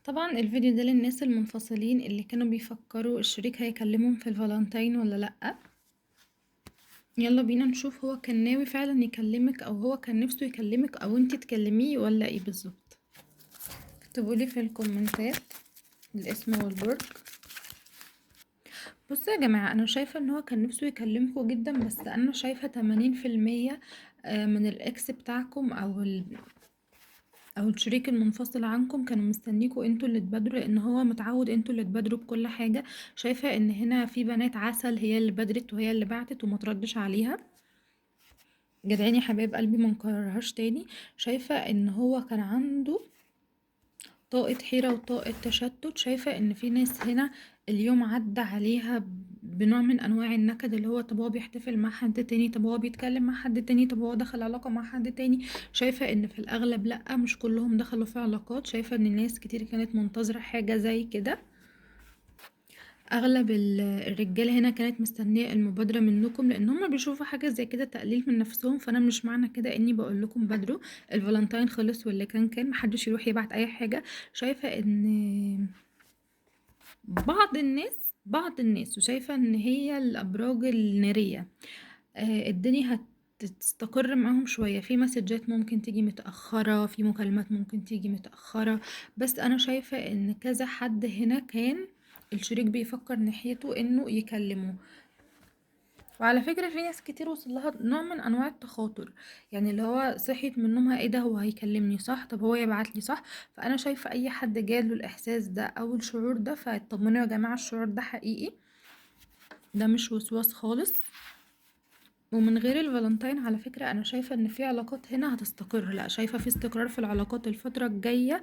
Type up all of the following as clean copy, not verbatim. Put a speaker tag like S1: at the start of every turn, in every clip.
S1: طبعا الفيديو ده للناس المنفصلين اللي كانوا بيفكروا الشريك هيكلمهم في الفالنتين ولا لأ. يلا بينا نشوف هو كان ناوي فعلا يكلمك او هو كان نفسه يكلمك او انتي تكلميه ولا ايه بالظبط. اكتبولي في الكومنتات الاسم والبرج. بصوا يا جماعة، انا شايفة ان هو كان نفسه يكلمكوا جدا، بس انا شايفة 80% من الاكس بتاعكم او الشريك المنفصل عنكم كانوا مستنيكوا انتوا اللي تبادروا، لان هو متعود انتوا اللي تبادروا بكل حاجة. شايفة ان هنا في بنات عسل هي اللي بادرت وهي اللي بعتت وما تردش عليها. جدعين يا حبايب قلبي، ما نكررهاش تاني. شايفة ان هو كان عنده طاقة حيرة وطاقة تشتت. شايفة ان في ناس هنا اليوم عدى عليها بنوع من انواع النكد، اللي هو طب هو بيحتفل مع حد تاني، طب هو بيتكلم مع حد تاني، طب هو دخل علاقة مع حد تاني. شايفة ان في الاغلب لأ، مش كلهم دخلوا في علاقات. شايفة ان ناس كتير كانت منتظرة حاجة زي كده. اغلب الرجاله هنا كانت مستنيه المبادره منكم، لان هم بيشوفوا حاجه زي كده تقليل من نفسهم. فانا مش معنى كده اني بقول لكم بادروا. الفالنتين خلص واللي كان محدش يروح يبعت اي حاجه. شايفه ان بعض الناس وشايفه ان هي الابراج الناريه، الدنيا هتستقر معاهم شوية. في مسجات ممكن تيجي متأخرة، في مكالمات ممكن تيجي متأخرة. بس أنا شايفة إن كذا حد هنا كان الشريك بيفكر ناحيته إنه يكلمه. وعلى فكرة في ناس كتير وصل لها نوع من أنواع التخاطر، يعني اللي هو صحيت من نومها ايه ده، هو هيكلمني صح، طب هو يبعت لي صح. فأنا شايفة أي حد جاله الإحساس ده أو الشعور ده فاطمنوا يا جماعة، الشعور ده حقيقي، ده مش وسواس خالص. ومن غير الفالنتين على فكرة انا شايفة ان في علاقات هنا هتستقر، لا شايفة في استقرار في العلاقات الفترة الجاية.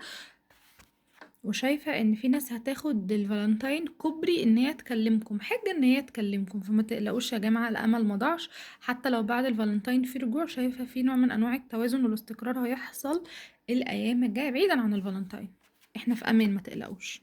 S1: وشايفة ان في ناس هتاخد الفالنتين كوبري ان هي تكلمكم، حاجة ان هي تكلمكم. فما تقلقوش يا جماعة، الامل ما ضاعش. حتى لو بعد الفالنتين في رجوع، شايفة في نوع من انواع التوازن والاستقرار هيحصل الايام الجاية بعيدا عن الفالنتين. احنا في امان، ما تقلقوش.